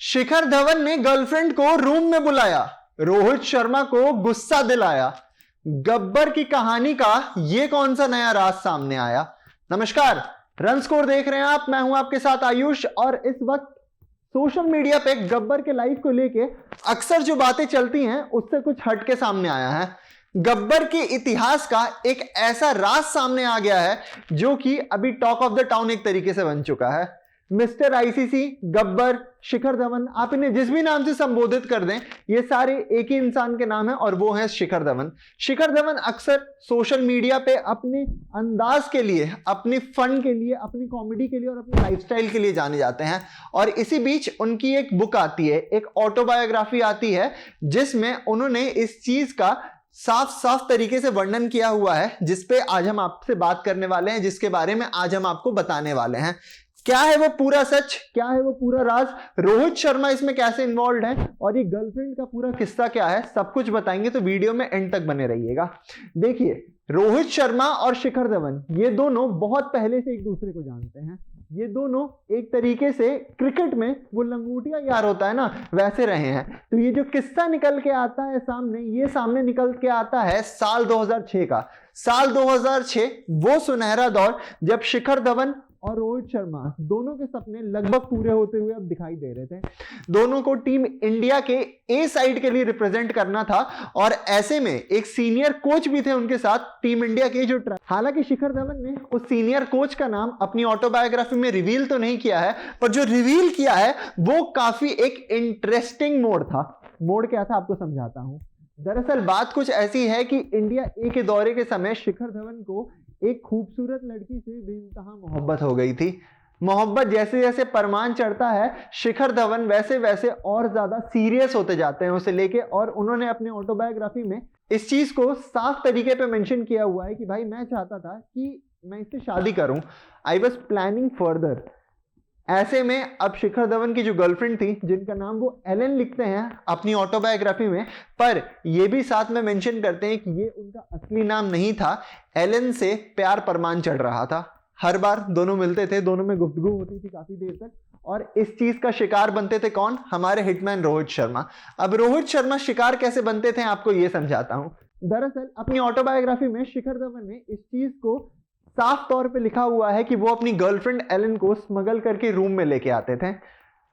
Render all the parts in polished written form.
शिखर धवन ने गर्लफ्रेंड को रूम में बुलाया, रोहित शर्मा को गुस्सा दिलाया। गब्बर की कहानी का ये कौन सा नया राज सामने आया। नमस्कार, रन स्कोर देख रहे हैं आप। मैं हूं आपके साथ आयुष और इस वक्त सोशल मीडिया पे गब्बर के लाइफ को लेके अक्सर जो बातें चलती हैं उससे कुछ हटके सामने आया है। गब्बर के इतिहास का एक ऐसा राज सामने आ गया है जो कि अभी टॉक ऑफ द टाउन एक तरीके से बन चुका है। मिस्टर आईसीसी, गब्बर, शिखर धवन, आप इन्हें जिस भी नाम से संबोधित कर दें, ये सारे एक ही इंसान के नाम है और वो है शिखर धवन। शिखर धवन अक्सर सोशल मीडिया पे अपने अंदाज के लिए, अपनी फन के लिए, अपनी कॉमेडी के लिए और अपनी लाइफस्टाइल के लिए जाने जाते हैं। और इसी बीच उनकी एक बुक आती है, एक ऑटोबायोग्राफी आती है, जिसमें उन्होंने इस चीज का साफ साफ तरीके से वर्णन किया हुआ है, जिसपे आज हम आपसे बात करने वाले हैं, जिसके बारे में आज हम आपको बताने वाले हैं। क्या है वो पूरा सच, क्या है वो पूरा राज, रोहित शर्मा इसमें कैसे इन्वॉल्व है और ये गर्लफ्रेंड का पूरा किस्सा क्या है, सब कुछ बताएंगे। तो वीडियो में एंड तक बने रहिएगा। देखिए, रोहित शर्मा और शिखर धवन ये दोनों बहुत पहले से एक दूसरे को जानते हैं। ये दोनों एक तरीके से क्रिकेट में वो लंगोटिया यार होता है ना, वैसे रहे हैं। तो ये जो किस्सा निकल के आता है सामने, ये सामने निकल के आता है साल 2006 का। साल 2006 वो सुनहरा दौर जब शिखर धवन और रोहित शर्मा दोनों के सपने लगभग पूरे होते हुए अब दिखाई दे रहे थे। दोनों को टीम इंडिया के ए साइड के लिए रिप्रेजेंट करना था और ऐसे में एक सीनियर कोच भी थे उनके साथ टीम इंडिया के जो हालांकि शिखर धवन ने उस सीनियर कोच का नाम अपनी ऑटोबायोग्राफी में रिवील तो नहीं किया है, पर जो रिवील किया है वो काफी एक इंटरेस्टिंग मोड़ था। मोड़ क्या था आपको समझाता हूं। दरअसल बात कुछ ऐसी है कि इंडिया ए के दौरे के समय शिखर धवन को एक खूबसूरत लड़की से बेइंतहा मोहब्बत हो गई थी। मोहब्बत जैसे जैसे परमान चढ़ता है, शिखर धवन वैसे वैसे और ज्यादा सीरियस होते जाते हैं उसे लेके। और उन्होंने अपने ऑटोबायोग्राफी में इस चीज को साफ तरीके पे मेंशन किया हुआ है कि भाई मैं चाहता था कि मैं इससे शादी करूं, आई वाज प्लानिंग फर्दर। ऐसे में अब शिखर धवन की जो गर्लफ्रेंड थी, जिनका नाम वो एलन लिखते हैं अपनी ऑटोबायोग्राफी में, पर ये भी साथ में मेंशन करते हैं कि ये उनका असली नाम नहीं था। एलन से प्यार परमान चढ़ रहा था। हर बार दोनों मिलते थे, दोनों में गुफ्तगू होती थी काफी देर तक, और इस चीज का शिकार बनते थे कौन? हमारे हिटमैन रोहित शर्मा। अब रोहित शर्मा शिकार कैसे बनते थे आपको ये समझाता हूं। दरअसल अपनी ऑटोबायोग्राफी में शिखर धवन ने इस चीज को साफ तौर पे लिखा हुआ है कि वो अपनी गर्लफ्रेंड एलन को स्मगल करके रूम में लेके आते थे।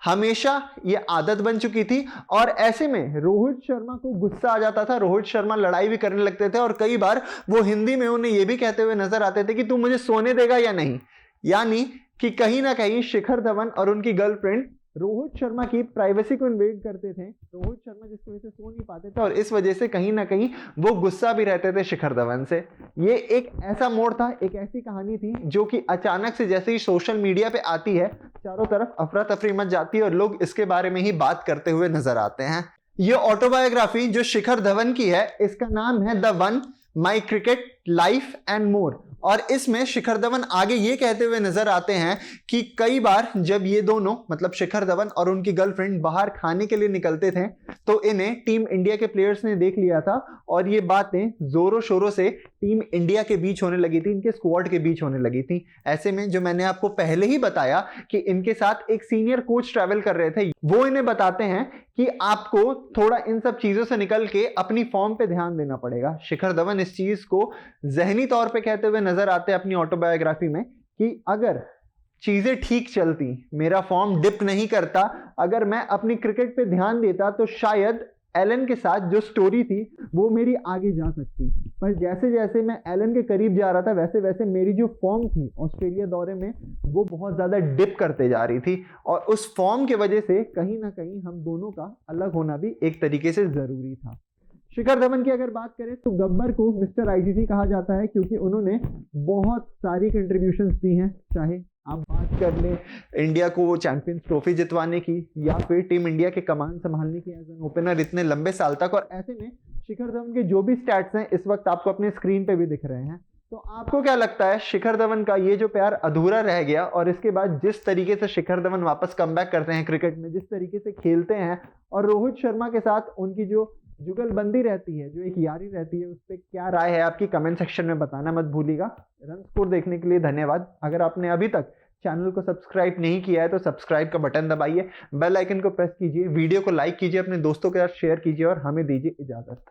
हमेशा ये आदत बन चुकी थी और ऐसे में रोहित शर्मा को गुस्सा आ जाता था। रोहित शर्मा लड़ाई भी करने लगते थे और कई बार वो हिंदी में उन्हें ये भी कहते हुए नजर आते थे कि तू मुझे सोने देगा या नहीं। यानी कि कहीं ना कहीं शिखर धवन और उनकी गर्लफ्रेंड रोहित शर्मा की प्राइवेसी को इन्वेड करते थे। रोहित शर्मा जिसकी वजह से सो नहीं पाते थे और इस वजह से कहीं ना कहीं वो गुस्सा भी रहते थे शिखर धवन से। ये एक ऐसा मोड़ था, एक ऐसी कहानी थी जो कि अचानक से जैसे ही सोशल मीडिया पे आती है, चारों तरफ अफरा तफरी मच जाती है और लोग इसके बारे में ही बात करते हुए नजर आते हैं। ये ऑटोबायोग्राफी जो शिखर धवन की है, इसका नाम है the one, my cricket life and more. और इसमें शिखर धवन आगे ये कहते हुए नजर आते हैं कि कई बार जब ये दोनों मतलब शिखर धवन और उनकी गर्लफ्रेंड बाहर खाने के लिए निकलते थे तो इन्हें टीम इंडिया के प्लेयर्स ने देख लिया था और ये बातें जोरों शोरों से टीम इंडिया के बीच होने लगी थी, इनके स्क्वाड के बीच होने लगी थी। ऐसे में जो मैंने आपको पहले ही बताया कि इनके साथ एक सीनियर कोच ट्रैवल कर रहे थे, वो इन्हें बताते हैं कि आपको थोड़ा इन सब चीजों से निकल के अपनी फॉर्म पे ध्यान देना पड़ेगा। शिखर धवन इस चीज को जहनी तौर पे कहते हुए नजर आते हैं अपनी ऑटोबायोग्राफी में कि अगर चीजें ठीक चलती, मेरा फॉर्म डिप नहीं करता, अगर मैं अपनी क्रिकेट पे ध्यान देता तो शायद एलन के साथ जो स्टोरी थी वो मेरी आगे जा सकती। पर जैसे जैसे मैं एलन के करीब जा रहा था वैसे वैसे मेरी जो फॉर्म थी ऑस्ट्रेलिया दौरे में वो बहुत ज्यादा डिप करते जा रही थी और उस फॉर्म के वजह से कहीं ना कहीं हम दोनों का अलग होना भी एक तरीके से जरूरी था। शिखर धवन की अगर बात करें तो गब्बर को मिस्टर आईसीसी कहा जाता है क्योंकि उन्होंने बहुत सारी कंट्रीब्यूशंस दी हैं। चाहे आप बात कर लें इंडिया को वो चैंपियंस ट्रॉफी जितवाने की या फिर टीम इंडिया के कमान संभालने की एज एन ओपनर इतने लंबे साल तक। और ऐसे में शिखर धवन के जो भी स्टैट्स हैं इस वक्त आपको अपने स्क्रीन पे भी दिख रहे हैं। तो आपको क्या लगता है शिखर धवन का ये जो प्यार अधूरा रह गया और इसके बाद जिस तरीके से शिखर धवन वापस कमबैक करते हैं क्रिकेट में, जिस तरीके से खेलते हैं और रोहित शर्मा के साथ उनकी जो जुगलबंदी रहती है, जो एक यारी रहती है, उस पर क्या राय है आपकी कमेंट सेक्शन में बताना मत भूलिएगा। रन स्कोर देखने के लिए धन्यवाद। अगर आपने अभी तक चैनल को सब्सक्राइब नहीं किया है तो सब्सक्राइब का बटन दबाइए, बेल आइकन को प्रेस कीजिए, वीडियो को लाइक कीजिए, अपने दोस्तों के साथ शेयर कीजिए और हमें दीजिए इजाजत।